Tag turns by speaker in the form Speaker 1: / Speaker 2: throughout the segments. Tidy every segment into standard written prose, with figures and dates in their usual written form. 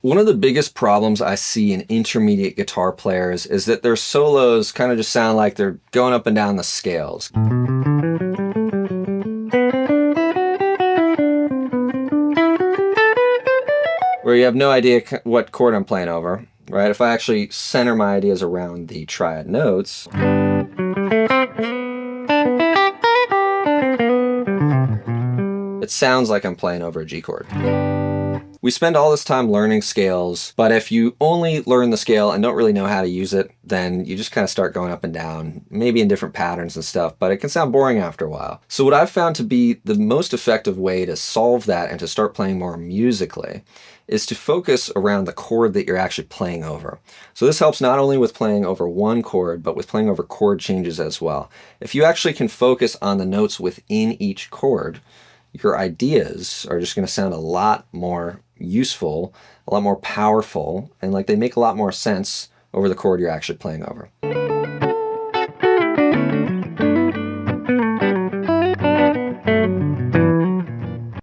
Speaker 1: One of the biggest problems I see in intermediate guitar players is that their solos kind of just sound like they're going up and down the scales. Where you have no idea what chord I'm playing over, right? If I actually center my ideas around the triad notes, it sounds like I'm playing over a G chord. We spend all this time learning scales, but if you only learn the scale and don't really know how to use it, then you just kind of start going up and down, maybe in different patterns and stuff, but it can sound boring after a while. So what I've found to be the most effective way to solve that and to start playing more musically is to focus around the chord that you're actually playing over. So this helps not only with playing over one chord, but with playing over chord changes as well. If you actually can focus on the notes within each chord, your ideas are just going to sound a lot more useful, a lot more powerful, and like they make a lot more sense over the chord you're actually playing over.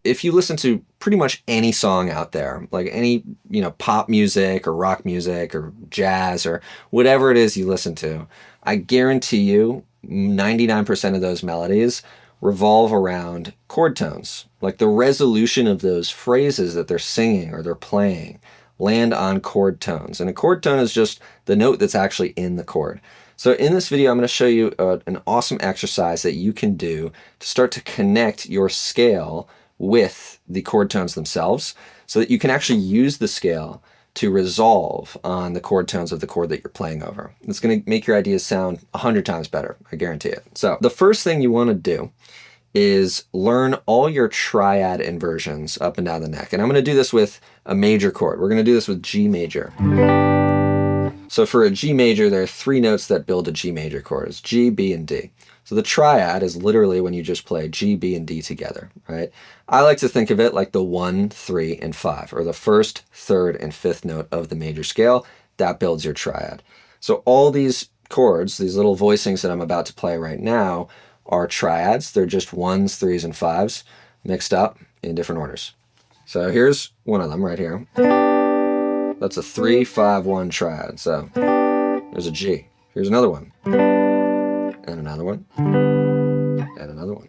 Speaker 1: If you listen to pretty much any song out there, like any, pop music or rock music or jazz or whatever it is you listen to, I guarantee you 99% of those melodies revolve around chord tones. Like the resolution of those phrases that they're singing or they're playing land on chord tones. And a chord tone is just the note that's actually in the chord. So in this video, I'm going to show you an awesome exercise that you can do to start to connect your scale with the chord tones themselves so that you can actually use the scale to resolve on the chord tones of the chord that you're playing over. It's going to make your ideas sound 100 times better, I guarantee it. So the first thing you want to do is learn all your triad inversions up and down the neck. And I'm going to do this with a major chord. We're going to do this with G major. So for a G major, there are 3 notes that build a G major chord. It's G, B, and D. So the triad is literally when you just play G, B, and D together, right? I like to think of it like the 1, 3, and 5, or the first, third, and fifth note of the major scale. That builds your triad. So all these chords, these little voicings that I'm about to play right now, are triads. They're just 1s, 3s, and 5s mixed up in different orders. So here's one of them right here. That's a 3, 5, 1 triad. So there's a G. Here's another one. And another one. And another one.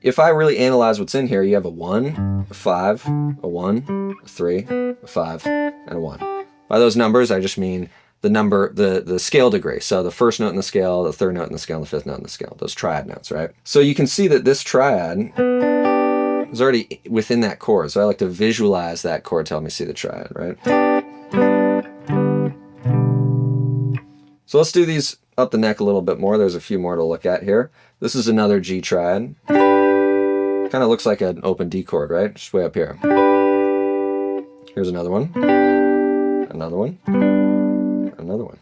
Speaker 1: If I really analyze what's in here, you have a 1, a 5, a 1, a 3, a 5, and a 1. By those numbers, I just mean the number, the scale degree. So the first note in the scale, the third note in the scale, and the fifth note in the scale. Those triad notes, right? So you can see that this triad is already within that chord. So I like to visualize that chord to help me see the triad, right? So let's do these up the neck a little bit more. There's a few more to look at here. This is another G triad. Kind of looks like an open D chord, right? Just way up here. Here's another one. Another one. Another one.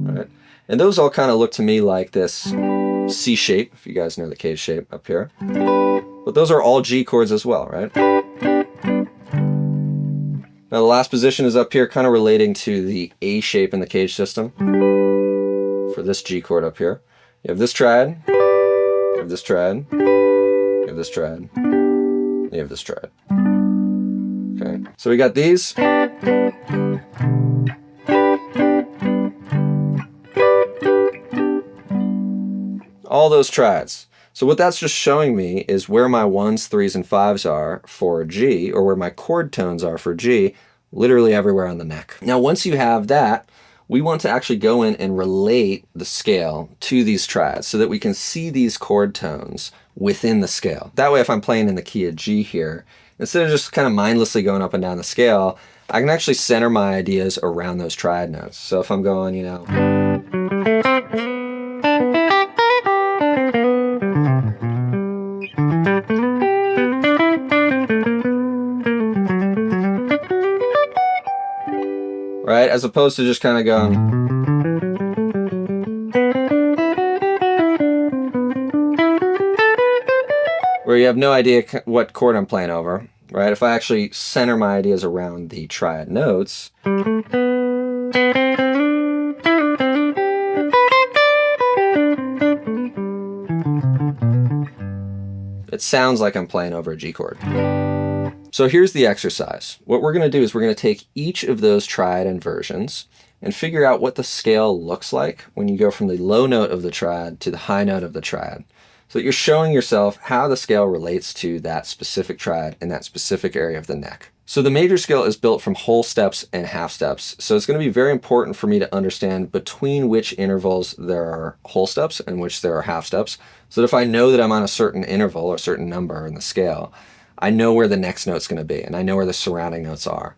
Speaker 1: All right. And those all kind of look to me like this C shape, if you guys know the K shape up here. But those are all G chords as well, right? Now the last position is up here, kind of relating to the A shape in the cage system. For this G chord up here. You have this triad, you have this triad, you have this triad, and you have this triad. Okay, so we got these. All those triads. So what that's just showing me is where my 1s, 3s, and 5s are for G, or where my chord tones are for G, literally everywhere on the neck. Now once you have that, we want to actually go in and relate the scale to these triads so that we can see these chord tones within the scale. That way, if I'm playing in the key of G here, instead of just kind of mindlessly going up and down the scale, I can actually center my ideas around those triad notes. So if I'm going, right? As opposed to just kind of going. Where you have no idea what chord I'm playing over, right? If I actually center my ideas around the triad notes, it sounds like I'm playing over a G chord. So here's the exercise. What we're going to do is we're going to take each of those triad inversions and figure out what the scale looks like when you go from the low note of the triad to the high note of the triad. So that you're showing yourself how the scale relates to that specific triad in that specific area of the neck. So the major scale is built from whole steps and half steps. So it's going to be very important for me to understand between which intervals there are whole steps and which there are half steps. So that if I know that I'm on a certain interval or a certain number in the scale, I know where the next note's going to be and I know where the surrounding notes are.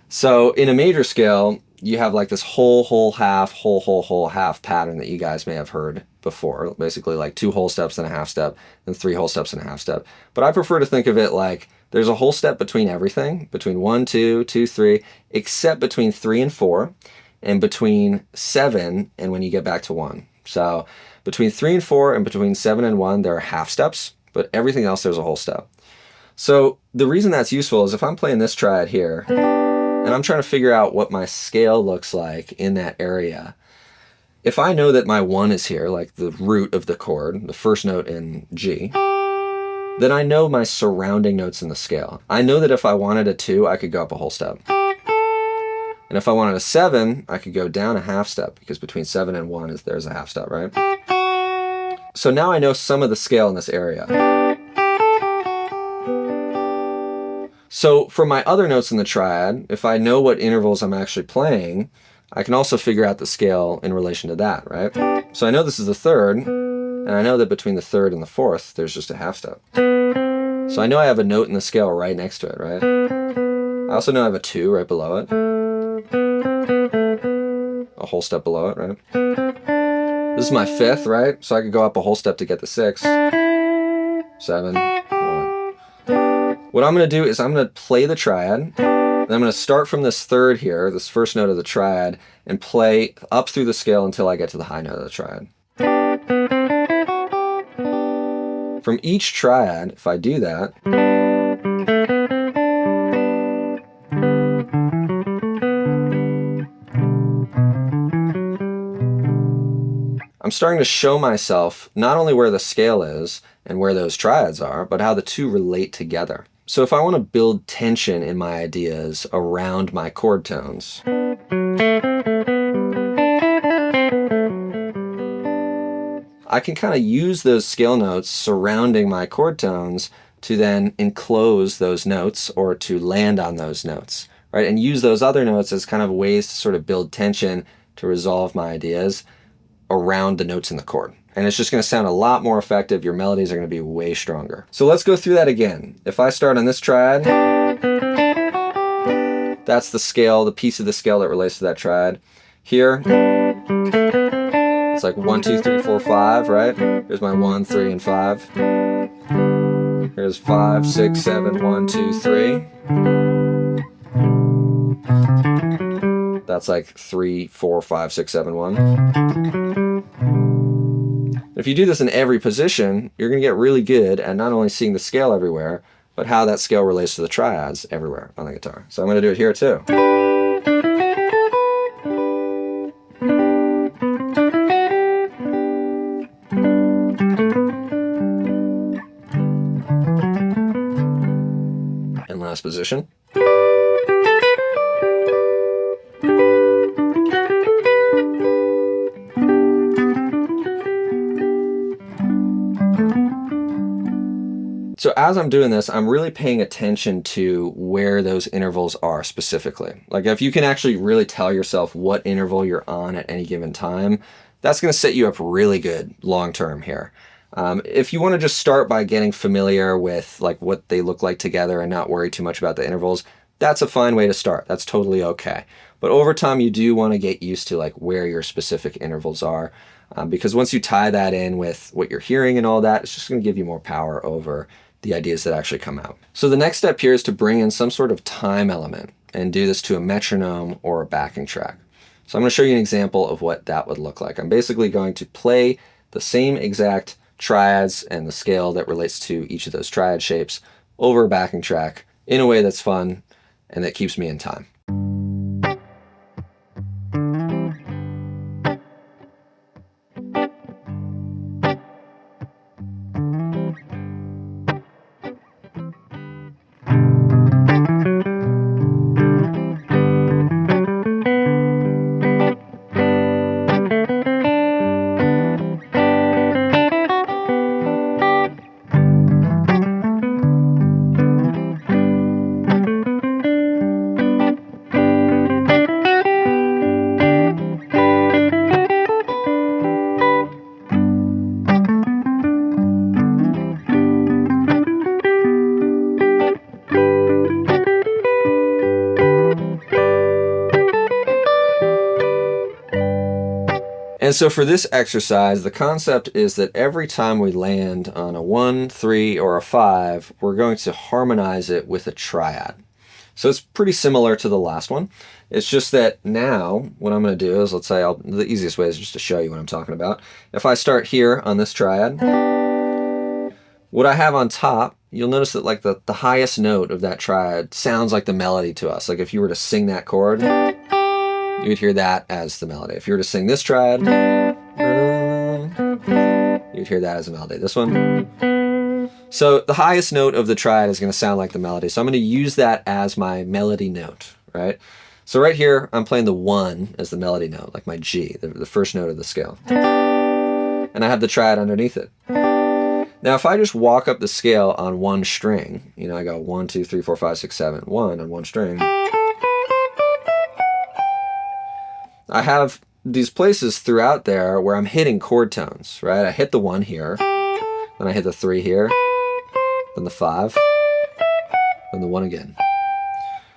Speaker 1: So in a major scale, you have like this whole, half, whole, half pattern that you guys may have heard before. Basically like 2 whole steps and a half step and 3 whole steps and a half step. But I prefer to think of it like there's a whole step between everything, between 1, 2, 2, 3, except between 3 and 4, and between 7 and when you get back to 1. So between 3 and 4 and between 7 and 1, there are half steps, but everything else there's a whole step. So the reason that's useful is if I'm playing this triad here, and I'm trying to figure out what my scale looks like in that area, if I know that my 1 is here, like the root of the chord, the first note in G, then I know my surrounding notes in the scale. I know that if I wanted a 2, I could go up a whole step. And if I wanted a 7, I could go down a half step, because between 7 and 1 there's a half step, right? So now I know some of the scale in this area. So for my other notes in the triad, if I know what intervals I'm actually playing, I can also figure out the scale in relation to that, right? So I know this is the third, and I know that between the third and the fourth, there's just a half step. So I know I have a note in the scale right next to it, right? I also know I have a 2 right below it. A whole step below it, right? This is my 5th, right? So I could go up a whole step to get the 6, 7, 1. What I'm going to do is I'm going to play the triad, and I'm going to start from this third here, this first note of the triad, and play up through the scale until I get to the high note of the triad. From each triad, if I do that, I'm starting to show myself not only where the scale is and where those triads are, but how the two relate together. So if I want to build tension in my ideas around my chord tones, I can kind of use those scale notes surrounding my chord tones to then enclose those notes or to land on those notes, right? And use those other notes as kind of ways to sort of build tension to resolve my ideas around the notes in the chord. And it's just going to sound a lot more effective. Your melodies are going to be way stronger. So let's go through that again. If I start on this triad, that's the scale, the piece of the scale that relates to that triad. Here, it's like 1, 2, 3, 4, 5, right? Here's my 1, 3, and 5. Here's 5, 6, 7, 1, 2, 3. That's like 3, 4, 5, 6, 7, 1. If you do this in every position, you're going to get really good at not only seeing the scale everywhere, but how that scale relates to the triads everywhere on the guitar. So I'm going to do it here too. And last position. So as I'm doing this, I'm really paying attention to where those intervals are specifically. Like if you can actually really tell yourself what interval you're on at any given time, that's going to set you up really good long term here. If you want to just start by getting familiar with like what they look like together and not worry too much about the intervals, that's a fine way to start. That's totally okay. But over time, you do want to get used to like where your specific intervals are, because once you tie that in with what you're hearing and all that, it's just going to give you more power over the ideas that actually come out. So the next step here is to bring in some sort of time element and do this to a metronome or a backing track. So I'm going to show you an example of what that would look like. I'm basically going to play the same exact triads and the scale that relates to each of those triad shapes over a backing track in a way that's fun and that keeps me in time. And so for this exercise, the concept is that every time we land on a 1, 3, or a 5, we're going to harmonize it with a triad. So it's pretty similar to the last one. It's just that now what I'm going to do is, let's say, the easiest way is just to show you what I'm talking about. If I start here on this triad, what I have on top, you'll notice that like the highest note of that triad sounds like the melody to us. Like if you were to sing that chord, you would hear that as the melody. If you were to sing this triad, you'd hear that as a melody. This one. So the highest note of the triad is going to sound like the melody. So I'm going to use that as my melody note, right? So right here, I'm playing the 1 as the melody note, like my G, the first note of the scale. And I have the triad underneath it. Now, if I just walk up the scale on one string, you know, I go 1, 2, 3, 4, 5, 6, 7, 1 on one string. I have these places throughout there where I'm hitting chord tones, right? I hit the 1 here, then I hit the 3 here, then the 5, then the 1 again.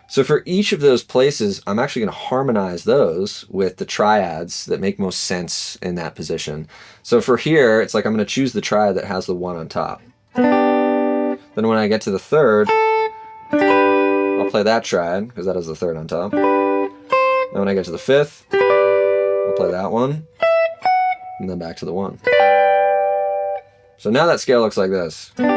Speaker 1: So for each of those places, I'm actually going to harmonize those with the triads that make most sense in that position. So for here, it's like I'm going to choose the triad that has the 1 on top. Then when I get to the 3rd, I'll play that triad, because that has the 3rd on top. Then when I get to the 5th, I'll play that one, and then back to the 1. So now that scale looks like this. And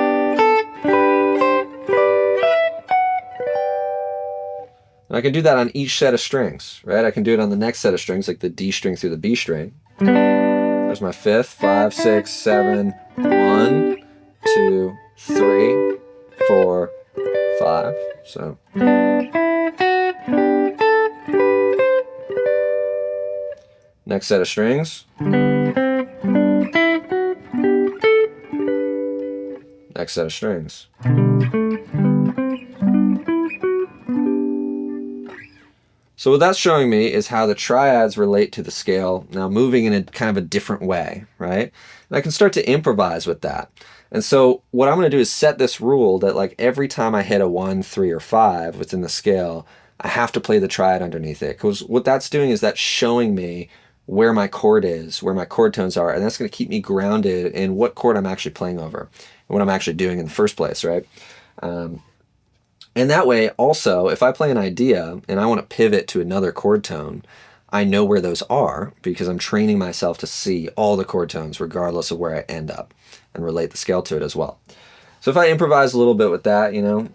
Speaker 1: I can do that on each set of strings, right? I can do it on the next set of strings, like the D string through the B string. There's my 5th, 5, 6, 7, 1, 2, 3, 4, 5. So. Next set of strings. Next set of strings. So what that's showing me is how the triads relate to the scale, now moving in a kind of a different way, right? And I can start to improvise with that. And so what I'm going to do is set this rule that like every time I hit a 1, 3, or 5 within the scale, I have to play the triad underneath it. Because what that's doing is that's showing me where my chord is, where my chord tones are, and that's going to keep me grounded in what chord I'm actually playing over and what I'm actually doing in the first place, right? And that way, also, if I play an idea and I want to pivot to another chord tone, I know where those are because I'm training myself to see all the chord tones regardless of where I end up and relate the scale to it as well. So if I improvise a little bit with that, you know.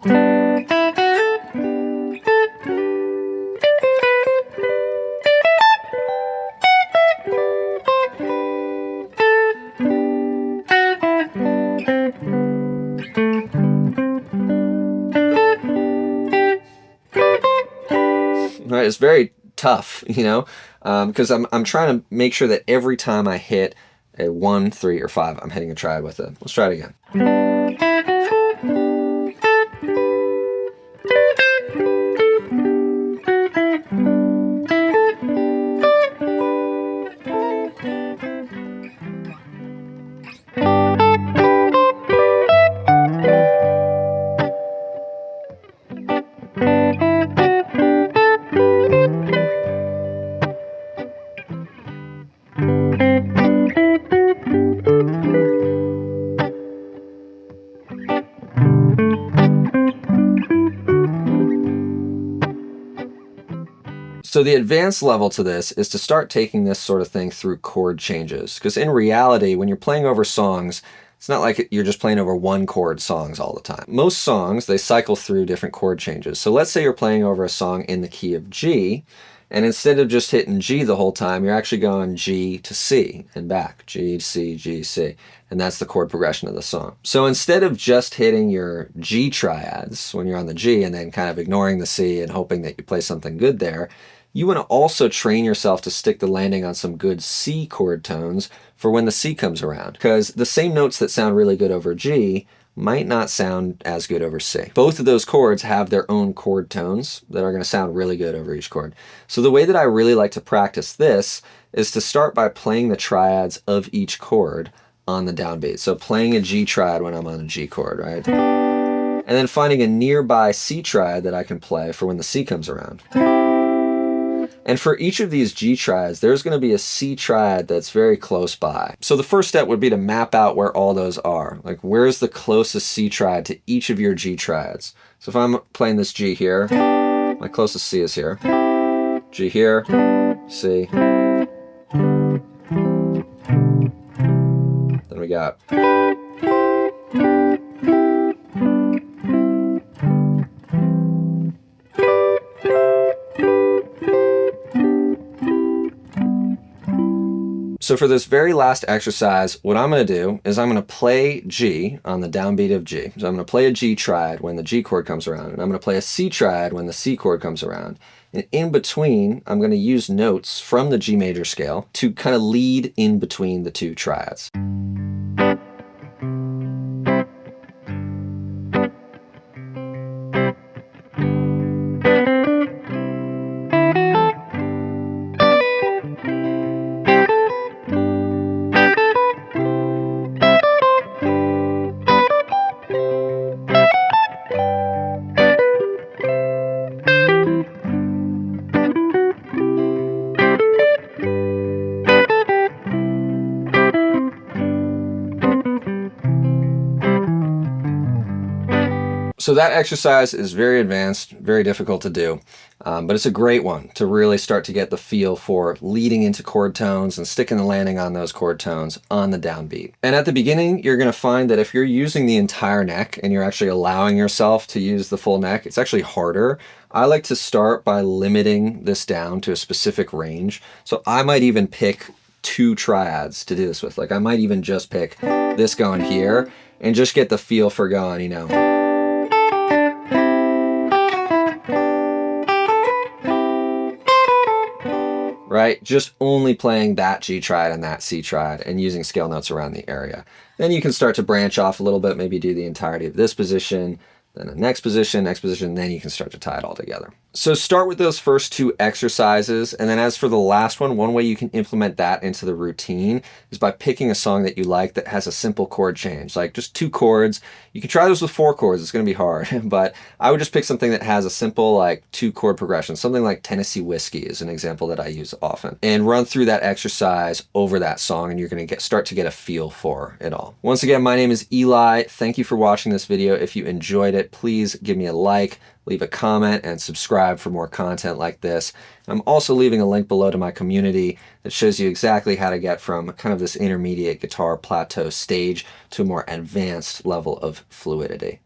Speaker 1: Right, it's very tough, you know, because I'm trying to make sure that every time I hit a 1, 3, or 5, I'm hitting a triad with it. Let's try it again. So the advanced level to this is to start taking this sort of thing through chord changes. Because in reality, when you're playing over songs, it's not like you're just playing over one chord songs all the time. Most songs, they cycle through different chord changes. So let's say you're playing over a song in the key of G, and instead of just hitting G the whole time, you're actually going G to C and back. G, C, G, C. And that's the chord progression of the song. So instead of just hitting your G triads when you're on the G and then kind of ignoring the C and hoping that you play something good there, you want to also train yourself to stick the landing on some good C chord tones for when the C comes around. Because the same notes that sound really good over G might not sound as good over C. Both of those chords have their own chord tones that are going to sound really good over each chord. So the way that I really like to practice this is to start by playing the triads of each chord on the downbeat. So playing a G triad when I'm on a G chord, right? And then finding a nearby C triad that I can play for when the C comes around. And for each of these G triads, there's going to be a C triad that's very close by. So the first step would be to map out where all those are. Like, where's the closest C triad to each of your G triads? So if I'm playing this G here, my closest C is here. G here, C. Then we got So for this very last exercise, what I'm going to do is I'm going to play G on the downbeat of G. So I'm going to play a G triad when the G chord comes around, and I'm going to play a C triad when the C chord comes around. And in between, I'm going to use notes from the G major scale to kind of lead in between the two triads. So that exercise is very advanced, very difficult to do, but it's a great one to really start to get the feel for leading into chord tones and sticking the landing on those chord tones on the downbeat. And at the beginning, you're going to find that if you're using the entire neck and you're actually allowing yourself to use the full neck, it's actually harder. I like to start by limiting this down to a specific range. So I might even pick 2 triads to do this with. Like, I might even just pick this going here and just get the feel for going, you know, right? Just only playing that G triad and that C triad and using scale notes around the area. Then you can start to branch off a little bit, maybe do the entirety of this position, then the next position, then you can start to tie it all together. So start with those first 2 exercises, and then as for the last one way you can implement that into the routine is by picking a song that you like that has a simple chord change, like just 2 chords. You can try those with 4 chords, it's going to be hard, but I would just pick something that has a simple like 2 chord progression, something like Tennessee Whiskey is an example that I use often, and run through that exercise over that song, and you're going to start to get a feel for it all. Once again, my name is Eli. Thank you for watching this video. If you enjoyed it, please give me a like, leave a comment, and subscribe for more content like this. I'm also leaving a link below to my community that shows you exactly how to get from kind of this intermediate guitar plateau stage to a more advanced level of fluidity.